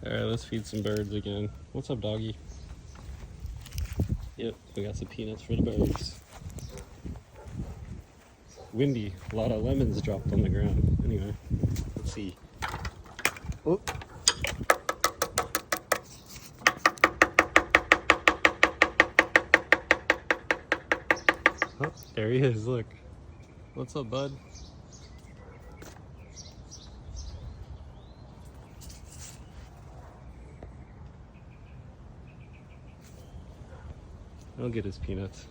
Alright, let's feed some birds again. What's up, doggy? Yep, we got some peanuts for the birds. Windy, a lot of lemons dropped on the ground. Anyway, let's see. Oh. Oh, there he is, look. What's up, bud? I'll get his peanuts.